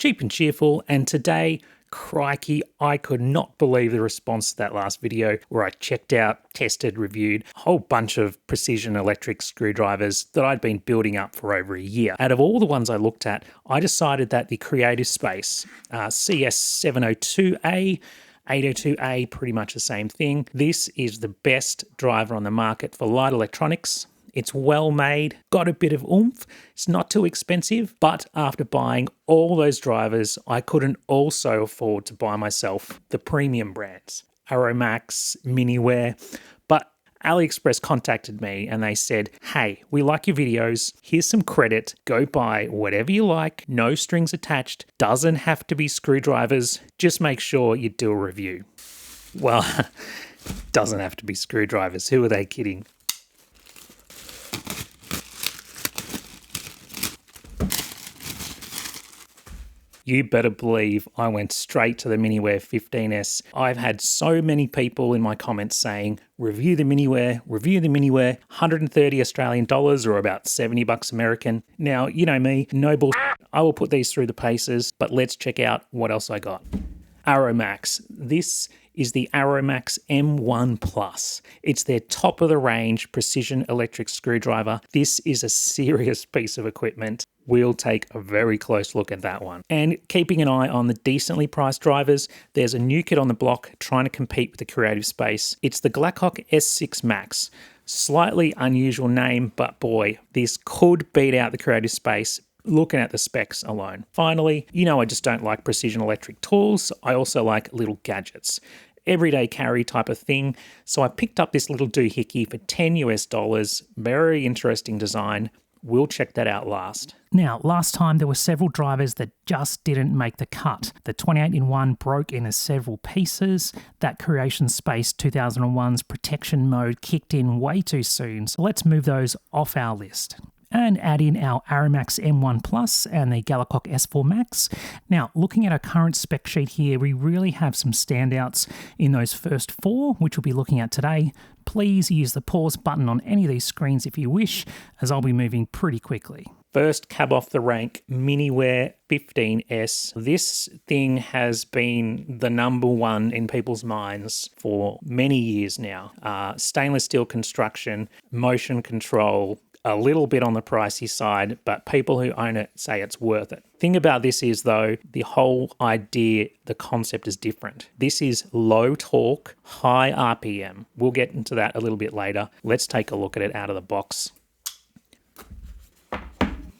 Cheap and Cheerful, and today, crikey, I could not believe the response to that last video where I checked out, tested, reviewed a whole bunch of precision electric screwdrivers that I'd been building up for over a year. Out of all the ones I looked at, I decided that the CreationSpace CS0802A 802A, pretty much the same thing. This is the best driver on the market for light electronics. It's well made, got a bit of oomph, it's not too expensive, but after buying all those drivers, I couldn't also afford to buy myself the premium brands, ArrowMax, Miniware, but AliExpress contacted me and they said, hey, we like your videos, here's some credit, go buy whatever you like, no strings attached, doesn't have to be screwdrivers, just make sure you do a review. Well, doesn't have to be screwdrivers, who are they kidding? You better believe I went straight to the Miniware 15S. I've had so many people in my comments saying, review the Miniware, 130 Australian dollars or about 70 bucks American. Now, you know me, no bullshit. I will put these through the paces, but let's check out what else I got. ArrowMax. This is the ArrowMax M1 Plus. It's their top of the range precision electric screwdriver. This is a serious piece of equipment. We'll take a very close look at that one. And keeping an eye on the decently priced drivers, there's a new kid on the block trying to compete with the CreationSpace. It's the Galacok S6 Max. Slightly unusual name, but boy, this could beat out the CreationSpace looking at the specs alone. Finally, you know I just don't like precision electric tools. I also like little gadgets. Everyday carry type of thing. So I picked up this little doohickey for $10 US. Very interesting design. We'll check that out last. Now, last time there were several drivers that just didn't make the cut. The 28-in-1 broke into several pieces. That CreationSpace 2001's protection mode kicked in way too soon. So let's move those off our list and add in our ArrowMax M1 Plus and the Galacok S4 Max. Now, looking at our current spec sheet here, we really have some standouts in those first four, which we'll be looking at today. Please use the pause button on any of these screens if you wish, as I'll be moving pretty quickly. First cab off the rank, Miniware 15S. This thing has been the number one in people's minds for many years now. Stainless steel construction, motion control, a little bit on the pricey side, but people who own it say it's worth it. Thing about this is though, the whole idea, the concept is different. This is low torque, high RPM. We'll get into that a little bit later. Let's take a look at it out of the box.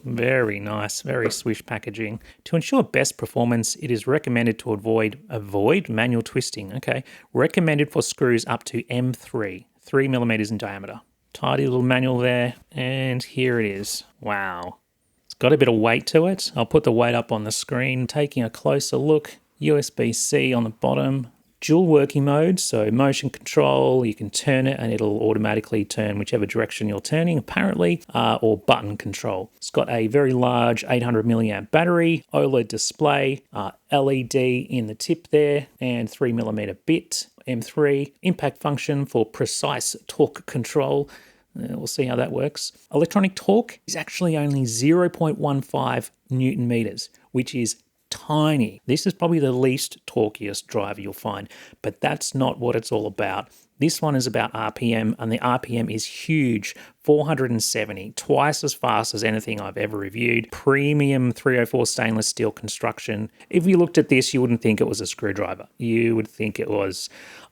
Very nice, very swish packaging. To ensure best performance, it is recommended to avoid manual twisting. Okay, recommended for screws up to M3, 3mm in diameter. Tidy little manual there, and here it is. Wow. It's got a bit of weight to it. I'll put the weight up on the screen. Taking a closer look, USB-C on the bottom, dual working mode, so motion control, you can turn it and it'll automatically turn whichever direction you're turning, apparently, or button control. It's got a very large 800 milliamp battery, OLED display, LED in the tip there, and 3mm bit. M3, impact function for precise torque control. We'll see how that works. Electronic torque is actually only 0.15 Newton meters, which is tiny. This is probably the least torquiest driver you'll find, but that's not what it's all about. This one is about RPM, and the RPM is huge, 470, twice as fast as anything I've ever reviewed. Premium 304 stainless steel construction. If you looked at this, you wouldn't think it was a screwdriver. You would think it was,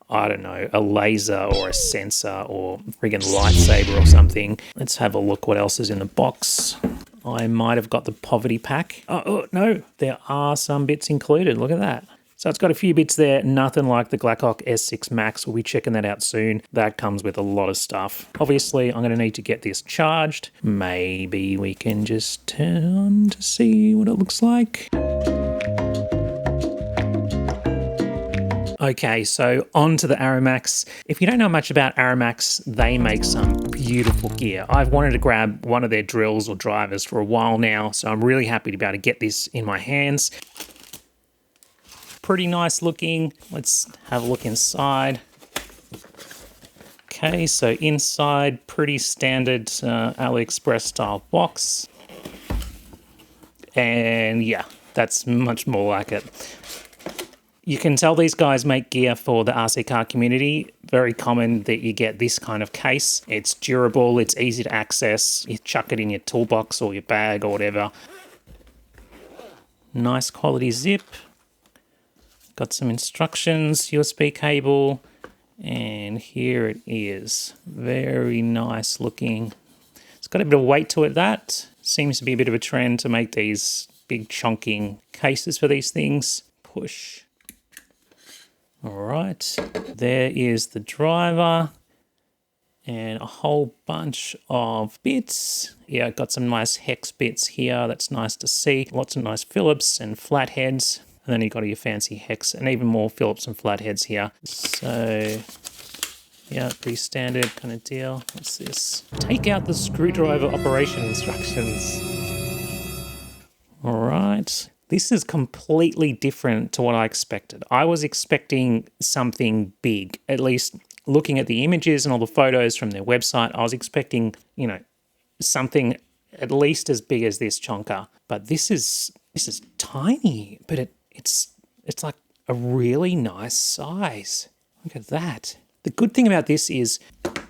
I don't know, a laser or a sensor or friggin' lightsaber or something. Let's have a look what else is in the box. I might have got the poverty pack. Oh, no, there are some bits included. Look at that. So it's got a few bits there, nothing like the Galacok S6 Max. We'll be checking that out soon. That comes with a lot of stuff. Obviously, I'm going to need to get this charged. Maybe we can just turn it on to see what it looks like. Okay, so on to the ArrowMax. If you don't know much about ArrowMax, they make some beautiful gear. I've wanted to grab one of their drills or drivers for a while now, so I'm really happy to be able to get this in my hands. Pretty nice looking. Let's have a look inside. Okay, so inside, pretty standard AliExpress style box. And yeah, That's much more like it. You can tell these guys make gear for the RC car community. Very common that you get this kind of case. It's durable, it's easy to access. You chuck it in your toolbox or your bag or whatever. Nice quality zip. Got some instructions, USB cable, and here it is. Very nice looking. It's got a bit of weight to it. That seems to be a bit of a trend to make these big chunking cases for these things. Push. All right, there is the driver and a whole bunch of bits. Yeah, got some nice hex bits here. That's nice to see. Lots of nice Phillips and flatheads. And then you've got your fancy hex and even more Phillips and flatheads here. So, yeah, pretty standard kind of deal. What's this? Take out the screwdriver operation instructions. All right. This is completely different to what I expected. I was expecting something big, at least looking at the images and all the photos from their website. I was expecting, you know, something at least as big as this chonker. But this is tiny, but it's like a really nice size. Look at that. The good thing about this is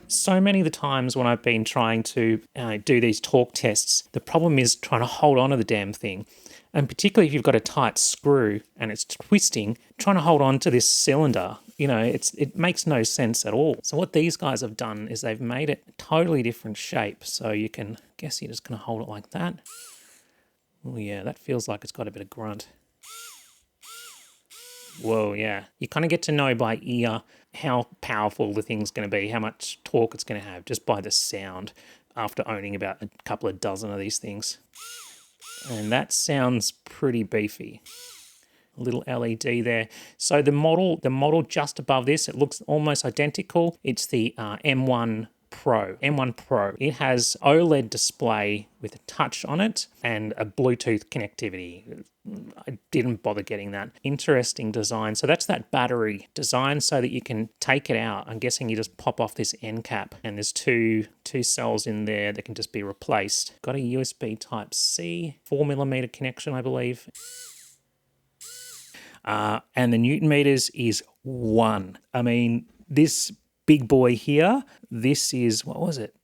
so many of the times when I've been trying to do these torque tests, the problem is trying to hold on to the damn thing. And particularly if you've got a tight screw and it's twisting, trying to hold on to this cylinder, you know, it makes no sense at all. So what these guys have done is they've made it a totally different shape. So you can, I guess you're just going to hold it like that. Oh yeah, that feels like it's got a bit of grunt. Whoa, yeah. You kind of get to know by ear how powerful the thing's going to be, how much torque it's going to have, just by the sound after owning about a couple of dozen of these things. And that sounds pretty beefy. A little LED there. So the model just above this, it looks almost identical. It's the M1 Pro. M1 Pro. It has OLED display with a touch on it and a Bluetooth connectivity. I didn't bother getting that. Interesting design. So that's that battery design so that you can take it out. I'm guessing you just pop off this end cap and there's two cells in there that can just be replaced. Got a USB Type-C, 4mm connection, I believe. And the Newton meters is 1. I mean, this big boy here, this is, what was it?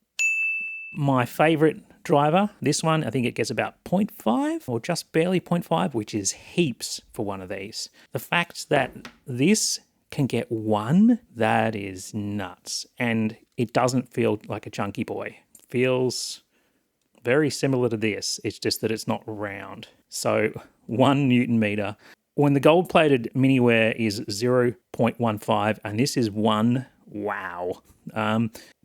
My favorite driver, this one, I think it gets about 0.5 or just barely 0.5, which is heaps for one of these. The fact that this can get 1, that is nuts. And it doesn't feel like a chunky boy. It feels very similar to this. It's just that it's not round. So 1 Newton meter. When the gold-plated Miniware is 0.15 and this is 1, wow.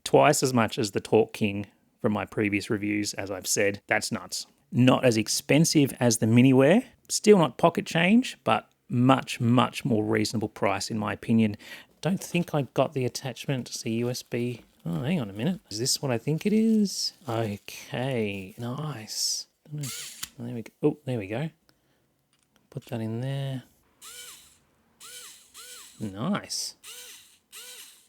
Twice as much as the Torque King from my previous reviews, as I've said. That's nuts. Not as expensive as the Miniware. Still not pocket change, but much, much more reasonable price in my opinion. Don't think I got the attachment to the USB. Oh, hang on a minute. Is this what I think it is? Okay, nice. There we go. Oh, there we go. Put that in there. Nice.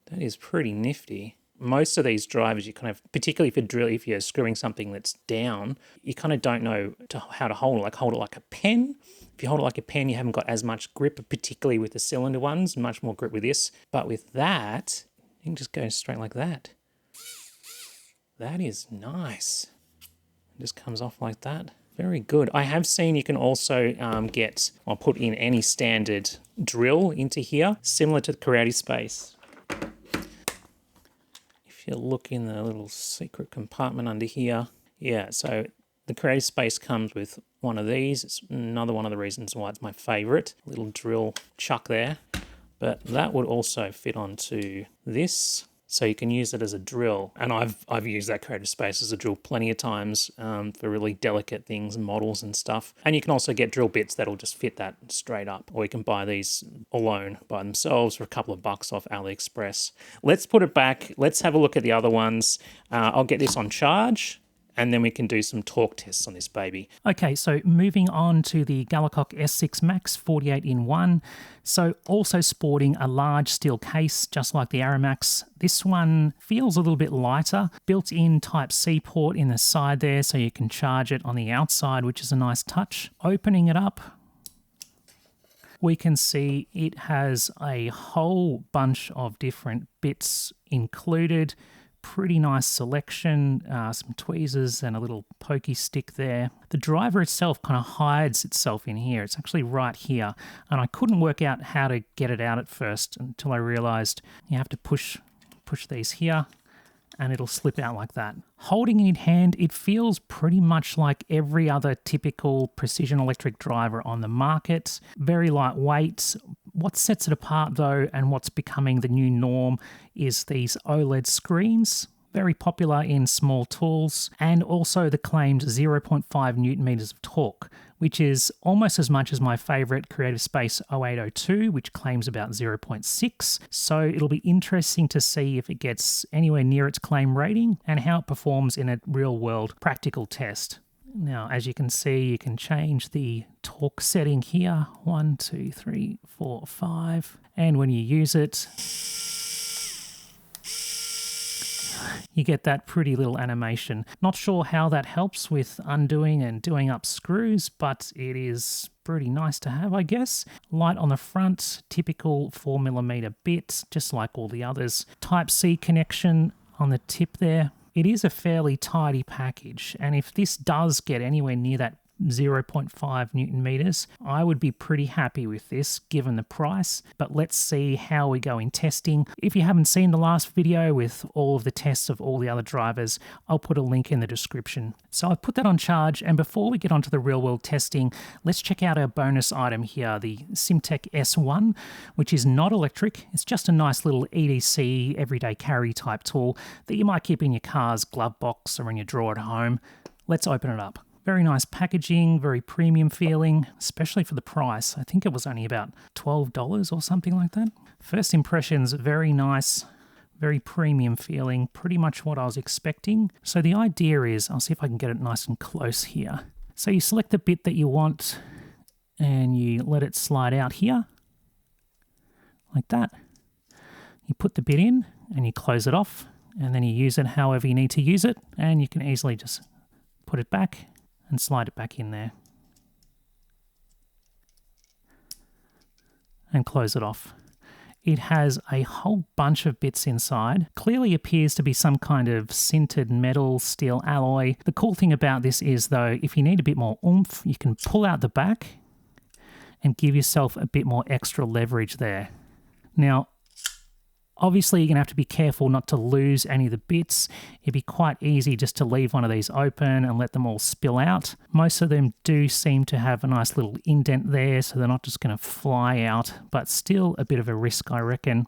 That is pretty nifty. Most of these drivers, you kind of, particularly if you're screwing something that's down, you kind of don't know how to hold it. Like hold it like a pen. If you hold it like a pen, you haven't got as much grip, particularly with the cylinder ones. Much more grip with this. But with that, you can just go straight like that. That is nice. It just comes off like that. Very good. I have seen you can also put in any standard drill into here, similar to the CreationSpace. If you look in the little secret compartment under here, yeah, so the CreationSpace comes with one of these. It's another one of the reasons why it's my favorite. Little drill chuck there. But that would also fit onto this. So you can use it as a drill. And I've used that CreationSpace as a drill plenty of times for really delicate things, models and stuff. And you can also get drill bits that'll just fit that straight up. Or you can buy these alone by themselves for a couple of bucks off AliExpress. Let's put it back. Let's have a look at the other ones. I'll get this on charge and then we can do some torque tests on this baby. Okay, so moving on to the Galacok S6 Max 48-in-1. So also sporting a large steel case, just like the ArrowMax. This one feels a little bit lighter. Built-in Type-C port in the side there, so you can charge it on the outside, which is a nice touch. Opening it up, we can see it has a whole bunch of different bits included. Pretty nice selection, some tweezers and a little pokey stick there. The driver itself kind of hides itself in here. It's actually right here, and I couldn't work out how to get it out at first until I realized you have to push these here and it'll slip out like that. Holding it in hand, it feels pretty much like every other typical precision electric driver on the market. Very lightweight. What sets it apart though, and what's becoming the new norm, is these OLED screens. Very popular in small tools, and also the claimed 0.5 Newton meters of torque, which is almost as much as my favorite CreationSpace CS0802, which claims about 0.6. So it'll be interesting to see if it gets anywhere near its claim rating and how it performs in a real-world practical test. Now, as you can see, you can change the torque setting here. 1, 2, 3, 4, 5. And when you use it, you get that pretty little animation. Not sure how that helps with undoing and doing up screws, but it is pretty nice to have, I guess. Light on the front, typical 4mm bit, just like all the others. Type-C connection on the tip there. It is a fairly tidy package, and if this does get anywhere near that 0.5 Newton meters, I would be pretty happy with this given the price, but let's see how we go in testing. If you haven't seen the last video with all of the tests of all the other drivers, I'll put a link in the description. So I've put that on charge, and before we get onto the real world testing, let's check out our bonus item here, the Symtek S1, which is not electric. It's just a nice little EDC everyday carry type tool that you might keep in your car's glove box or in your drawer at home. Let's open it up. Very nice packaging, very premium feeling, especially for the price. I think it was only about $12 or something like that. First impressions, very nice, very premium feeling, pretty much what I was expecting. So the idea is, I'll see if I can get it nice and close here. So you select the bit that you want and you let it slide out here, like that. You put the bit in and you close it off, and then you use it however you need to use it, and you can easily just put it back and slide it back in there and close it off. It has a whole bunch of bits inside. Clearly appears to be some kind of sintered metal steel alloy. The cool thing about this is though, if you need a bit more oomph, you can pull out the back and give yourself a bit more extra leverage there. Now, obviously, you're going to have to be careful not to lose any of the bits. It'd be quite easy just to leave one of these open and let them all spill out. Most of them do seem to have a nice little indent there, so they're not just going to fly out, but still a bit of a risk, I reckon.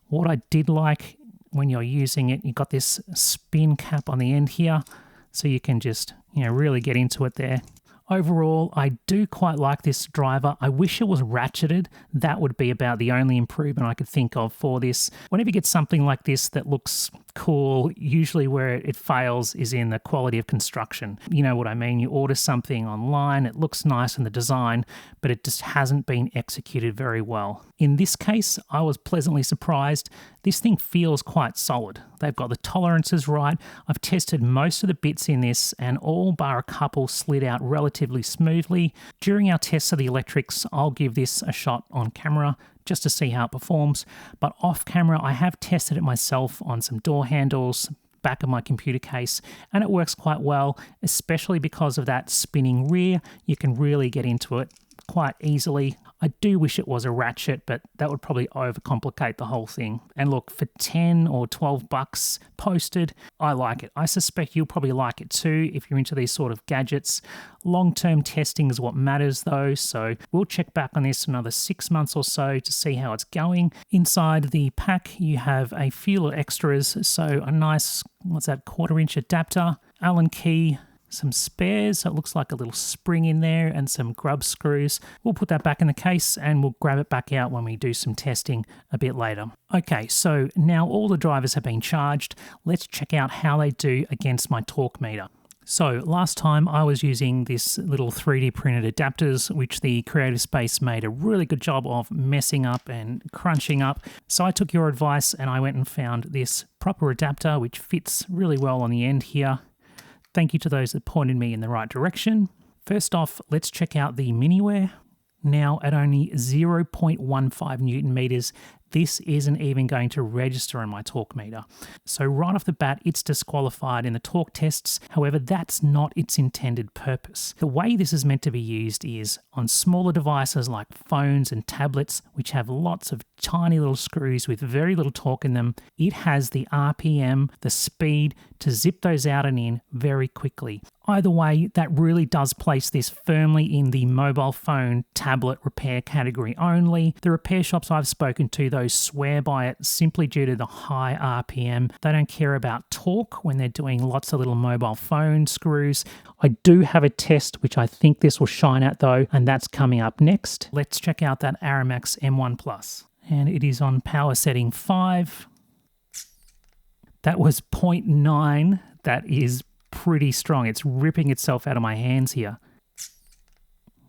What I did like when you're using it, you've got this spin cap on the end here, so you can just, really get into it there. Overall, I do quite like this driver. I wish it was ratcheted. That would be about the only improvement I could think of for this. Whenever you get something like this that looks cool, usually where it fails is in the quality of construction. You know what I mean? You order something online, it looks nice in the design, but it just hasn't been executed very well. In this case, I was pleasantly surprised. This thing feels quite solid. They've got the tolerances right. I've tested most of the bits in this, and all bar a couple slid out relatively smoothly. During our tests of the electrics, I'll give this a shot on camera just to see how it performs. But off camera, I have tested it myself on some door handles, back of my computer case, and it works quite well, especially because of that spinning rear. You can really get into it quite easily. I do wish it was a ratchet, but that would probably overcomplicate the whole thing. And look, for 10 or 12 bucks posted, I like it. I suspect you'll probably like it too if you're into these sort of gadgets. Long-term testing is what matters though, so we'll check back on this another 6 months or so to see how it's going. Inside the pack, you have a few little extras, so a nice, 1/4-inch adapter, Allen key, some spares, so it looks like a little spring in there, and some grub screws. We'll put that back in the case and we'll grab it back out when we do some testing a bit later. Okay, so now all the drivers have been charged. Let's check out how they do against my torque meter. So last time I was using this little 3D printed adapters, which the CreationSpace made a really good job of messing up and crunching up. So I took your advice and I went and found this proper adapter, which fits really well on the end here. Thank you to those that pointed me in the right direction. First off, let's check out the Miniware. Now at only 0.15 Newton meters, this isn't even going to register on my torque meter. So right off the bat, it's disqualified in the torque tests. However, that's not its intended purpose. The way this is meant to be used is on smaller devices like phones and tablets, which have lots of tiny little screws with very little torque in them. It has the RPM, the speed to zip those out and in very quickly. Either way, that really does place this firmly in the mobile phone tablet repair category only. The repair shops I've spoken to, those swear by it simply due to the high RPM. They don't care about torque when they're doing lots of little mobile phone screws. I do have a test which I think this will shine at though, and that's coming up next. Let's check out that ArrowMax M1 Plus. And it is on power setting 5. That was 0.9. That is pretty strong. It's ripping itself out of my hands here.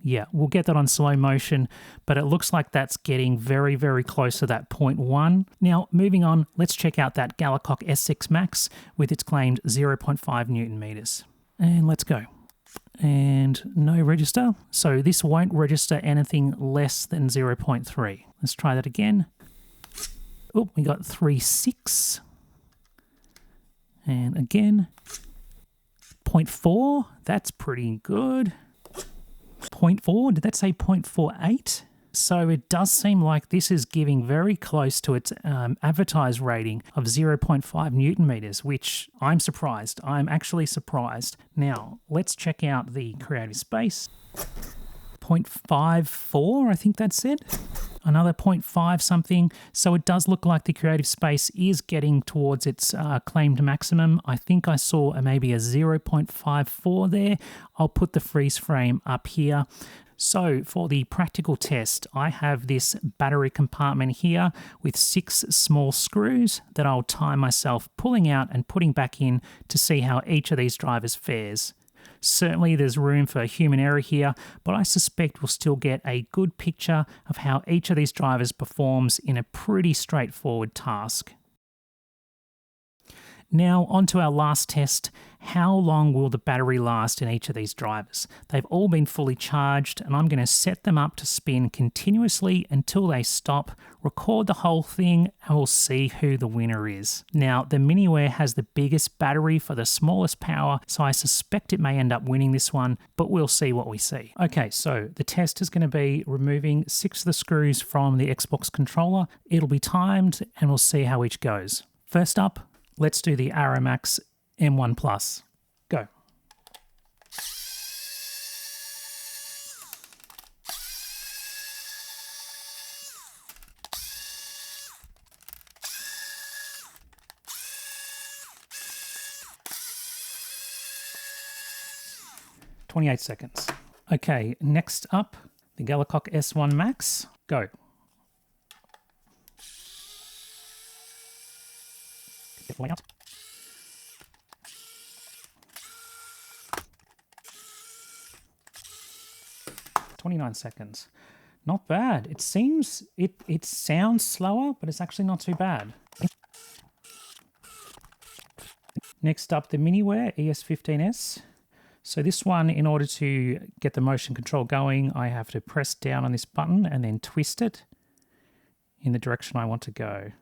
Yeah, we'll get that on slow motion, but it looks like that's getting very, very close to that 0.1. Now, moving on, let's check out that Galacok S6 Max with its claimed 0.5 Newton meters. And let's go. And no register, so this won't register anything less than 0.3. Let's try that again. Oh, we got 3.6. And again, 0.4, that's pretty good. 0.4, did that say 0.48? So it does seem like this is giving very close to its advertised rating of 0.5 Newton meters, which I'm surprised. I'm actually surprised. Now, let's check out the CreationSpace. 0.54, I think that said. Another 0.5 something. So it does look like the CreationSpace is getting towards its claimed maximum. I think I saw maybe a 0.54 there. I'll put the freeze frame up here. So for the practical test, I have this battery compartment here with 6 small screws that I'll time myself pulling out and putting back in to see how each of these drivers fares. Certainly there's room for human error here, but I suspect we'll still get a good picture of how each of these drivers performs in a pretty straightforward task. Now onto our last test. How long will the battery last in each of these drivers? They've all been fully charged and I'm going to set them up to spin continuously until they stop, record the whole thing, and we'll see who the winner is. Now the Miniware has the biggest battery for the smallest power, so I suspect it may end up winning this one, but we'll see what we see. Okay, so the test is going to be removing 6 of the screws from the Xbox controller. It'll be timed and we'll see how each goes. First up, let's do the ArrowMax M1 Plus. Go. "28 seconds. Okay, next up, the Galacok S1 Max. Go. Carefully out. 29 seconds. Not bad. It seems, it sounds slower, but it's actually not too bad. Next up, the Miniware ES15S. So this one, in order to get the motion control going, I have to press down on this button and then twist it in the direction I want to go.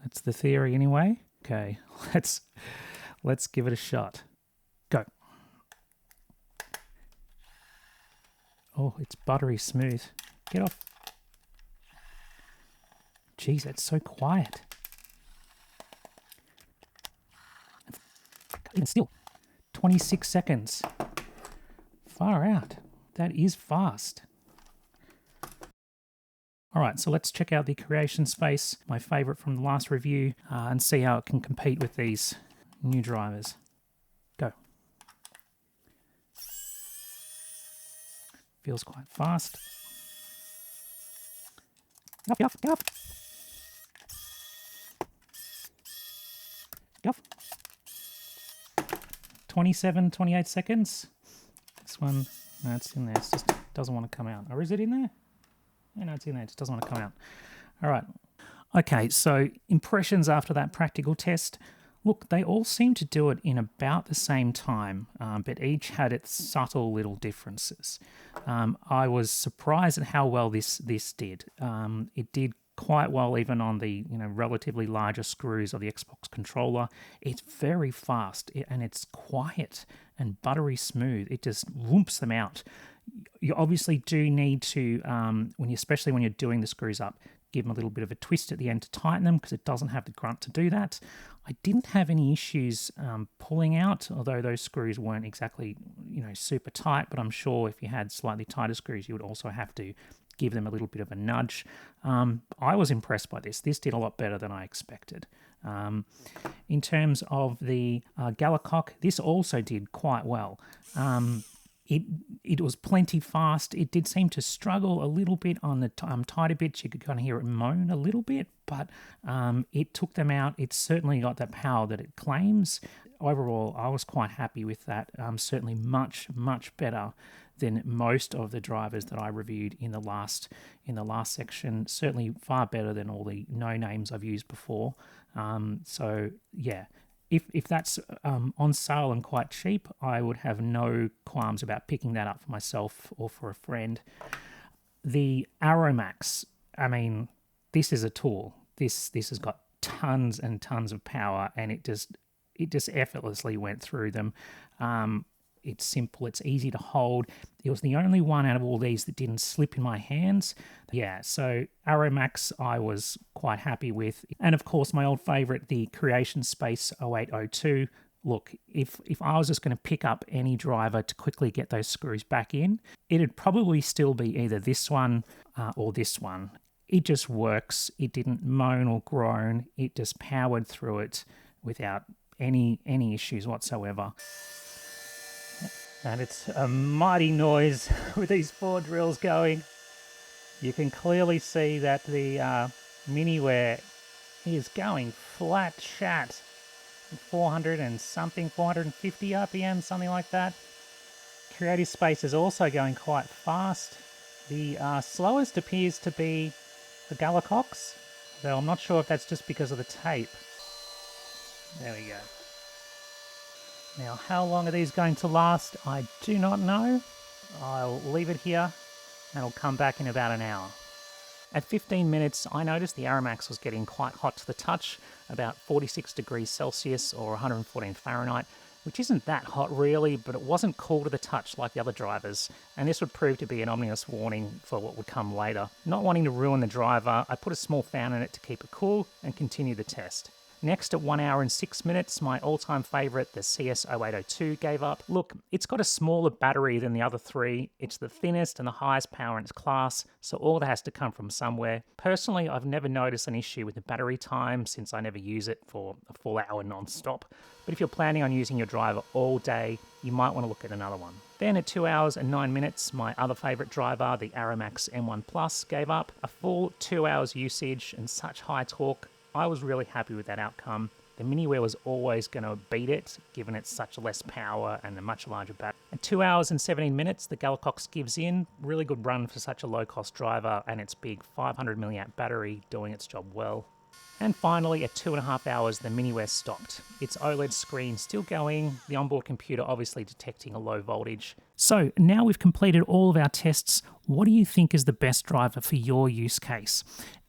That's the theory anyway. Okay, let's give it a shot. Go. Oh, it's buttery smooth. Get off. Jeez, it's so quiet. Even still, 26 seconds. Far out. That is fast. All right, so let's check out the CreationSpace, my favorite from the last review, and see how it can compete with these new drivers. Go. Feels quite fast. Get off, get off. 27, 28 seconds. This one, no, it's in there. It just doesn't want to come out. Or is it in there? Yeah, no, it's in there. It just doesn't want to come out. All right. Okay, so impressions after that practical test. Look, they all seem to do it in about the same time, but each had its subtle little differences. I was surprised at how well this did. It did quite well even on the relatively larger screws of the Xbox controller. It's very fast and it's quiet and buttery smooth. It just whoops them out. You obviously do need to, especially when you're doing the screws up, give them a little bit of a twist at the end to tighten them because it doesn't have the grunt to do that. I didn't have any issues pulling out, although those screws weren't exactly super tight, but I'm sure if you had slightly tighter screws, you would also have to give them a little bit of a nudge. I was impressed by this. This did a lot better than I expected. In terms of the Galacok, this also did quite well. It was plenty fast. It did seem to struggle a little bit on the tighter bits. You could kind of hear it moan a little bit, but it took them out. It certainly got that power that it claims. Overall, I was quite happy with that. Certainly much, much better than most of the drivers that I reviewed in the last section. Certainly far better than all the no names I've used before. So yeah. If that's on sale and quite cheap, I would have no qualms about picking that up for myself or for a friend. The ArrowMax, I mean, this is a tool. This has got tons and tons of power, and it just effortlessly went through them. It's simple, it's easy to hold. It was the only one out of all these that didn't slip in my hands. Yeah, so ArrowMax I was quite happy with. And of course, my old favorite, the CreationSpace 0802. Look, if I was just going to pick up any driver to quickly get those screws back in, it'd probably still be either this one or this one. It just works. It didn't moan or groan. It just powered through it without any issues whatsoever. And it's a mighty noise with these 4 drills going. You can clearly see that the Miniware is going flat chat. 400 and something, 450 RPM, something like that. CreationSpace is also going quite fast. The slowest appears to be the Galacok, though I'm not sure if that's just because of the tape. There we go. Now, how long are these going to last? I do not know. I'll leave it here and I'll come back in about an hour. At 15 minutes, I noticed the ArrowMax was getting quite hot to the touch, about 46 degrees Celsius or 114 Fahrenheit, which isn't that hot really, but it wasn't cool to the touch like the other drivers, and this would prove to be an ominous warning for what would come later. Not wanting to ruin the driver, I put a small fan in it to keep it cool and continue the test. Next, at 1 hour and 6 minutes, my all-time favourite, the CS0802, gave up. Look, it's got a smaller battery than the other 3. It's the thinnest and the highest power in its class, so all that has to come from somewhere. Personally, I've never noticed an issue with the battery time since I never use it for a full hour non-stop. But if you're planning on using your driver all day, you might want to look at another one. Then at 2 hours and 9 minutes, my other favourite driver, the ArrowMax M1 Plus, gave up. A full 2 hours usage and such high torque, I was really happy with that outcome. The Miniware was always going to beat it, given it's such less power and a much larger battery. At 2 hours and 17 minutes, the Galacok gives in. Really good run for such a low-cost driver and its big 500 mAh battery doing its job well. And finally, at 2.5 hours, the Miniware stopped. Its OLED screen still going, the onboard computer obviously detecting a low voltage. So now we've completed all of our tests, what do you think is the best driver for your use case?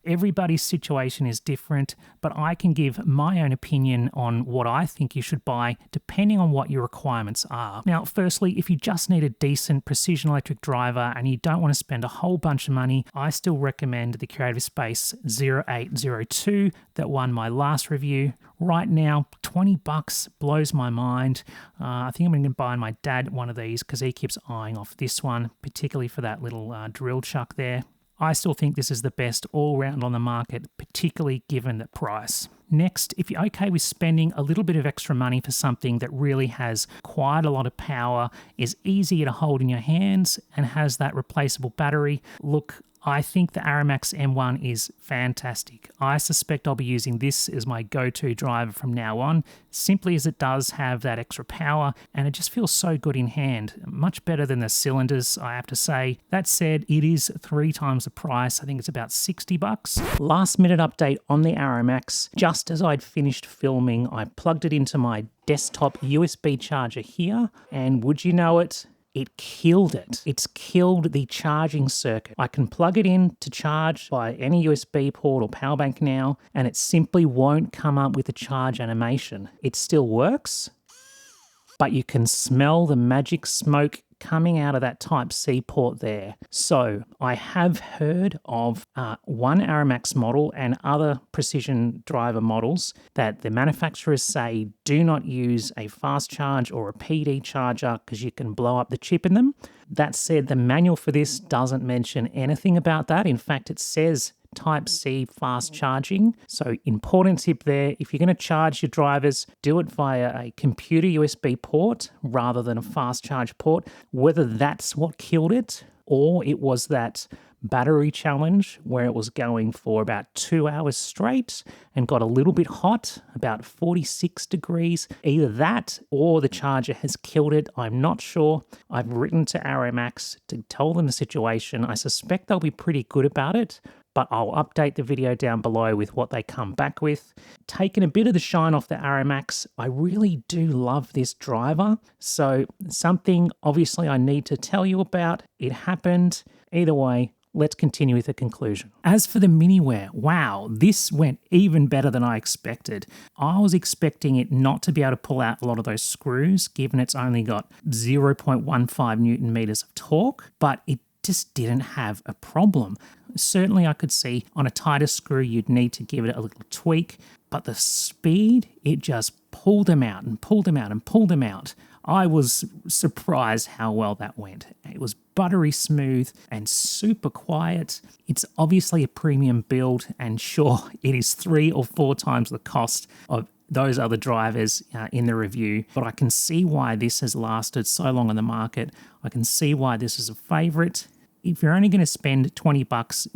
Everybody's situation is different, but I can give my own opinion on what I think you should buy depending on what your requirements are. Now, firstly, if you just need a decent precision electric driver and you don't want to spend a whole bunch of money, I still recommend the CreationSpace CS0802 that won my last review. Right now, $20 blows my mind. I think I'm going to buy my dad one of these because he keeps eyeing off this one, particularly for that little drill chuck there. I still think this is the best all-round on the market, particularly given the price. Next, if you're okay with spending a little bit of extra money for something that really has quite a lot of power, is easier to hold in your hands, and has that replaceable battery, look, I think the ArrowMax M1 is fantastic. I suspect I'll be using this as my go-to driver from now on, simply as it does have that extra power and it just feels so good in hand. Much better than the cylinders, I have to say. That said, it is 3 times the price. I think it's about $60. Last minute update on the ArrowMax. Just as I'd finished filming, I plugged it into my desktop USB charger here, and would you know it? It killed it. It's killed the charging circuit. I can plug it in to charge by any USB port or power bank now, and it simply won't come up with a charge animation. It still works, but you can smell the magic smoke coming out of that Type-C port there. So I have heard of one ArrowMax model and other precision driver models that the manufacturers say do not use a fast charge or a PD charger because you can blow up the chip in them. That said, the manual for this doesn't mention anything about that. In fact, it says Type-C fast charging. So important tip there, if you're going to charge your drivers, do it via a computer USB port rather than a fast charge port. Whether that's what killed it or it was that battery challenge where it was going for about 2 hours straight and got a little bit hot, about 46 degrees. Either that or the charger has killed it. I'm not sure. I've written to ArrowMax to tell them the situation. I suspect they'll be pretty good about it, but I'll update the video down below with what they come back with. Taking a bit of the shine off the ArrowMax, I really do love this driver. So something obviously I need to tell you about. It happened. Either way, let's continue with the conclusion. As for the Miniware, wow, this went even better than I expected. I was expecting it not to be able to pull out a lot of those screws, given it's only got 0.15 Newton meters of torque, but it just didn't have a problem. Certainly I could see on a tighter screw you'd need to give it a little tweak, but the speed, it just pulled them out and pulled them out and pulled them out. I was surprised how well that went. It was buttery smooth and super quiet. It's obviously a premium build, and sure, it is 3 or 4 times the cost of those other drivers in the review, but I can see why this has lasted so long on the market. I can see why this is a favorite. If you're only going to spend $20,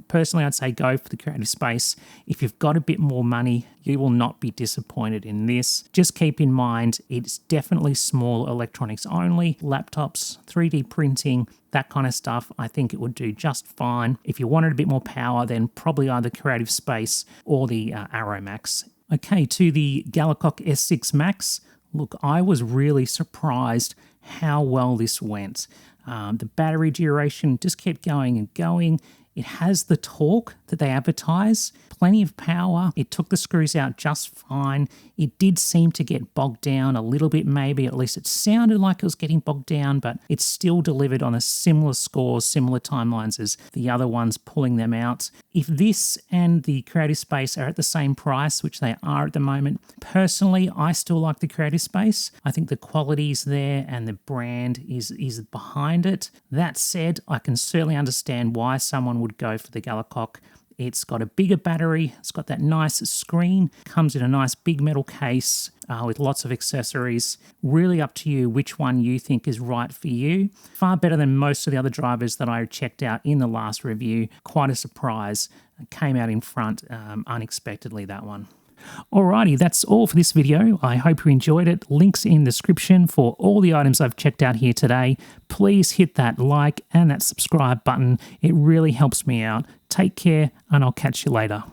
personally I'd say go for the CreationSpace. If you've got a bit more money, you will not be disappointed in this. Just keep in mind, it's definitely small electronics only, laptops, 3D printing, that kind of stuff. I think it would do just fine. If you wanted a bit more power, then probably either CreationSpace or the ArrowMax. Okay, to the Galacok S6 Max. Look, I was really surprised how well this went. The battery duration just kept going and going. It has the torque that they advertise, plenty of power. It took the screws out just fine. It did seem to get bogged down a little bit maybe, at least it sounded like it was getting bogged down, but it still delivered on a similar score, similar timelines as the other ones pulling them out. If this and the CreationSpace are at the same price, which they are at the moment, personally, I still like the CreationSpace. I think the quality's there and the brand is behind it. That said, I can certainly understand why someone would go for the Galacok. It's got a bigger battery, it's got that nice screen, comes in a nice big metal case with lots of accessories. Really up to you which one you think is right for you. Far better than most of the other drivers that I checked out in the last review. Quite a surprise. Came out in front unexpectedly, that one. Alrighty, that's all for this video. I hope you enjoyed it. Links in the description for all the items I've checked out here today. Please hit that like and that subscribe button. It really helps me out. Take care, and I'll catch you later.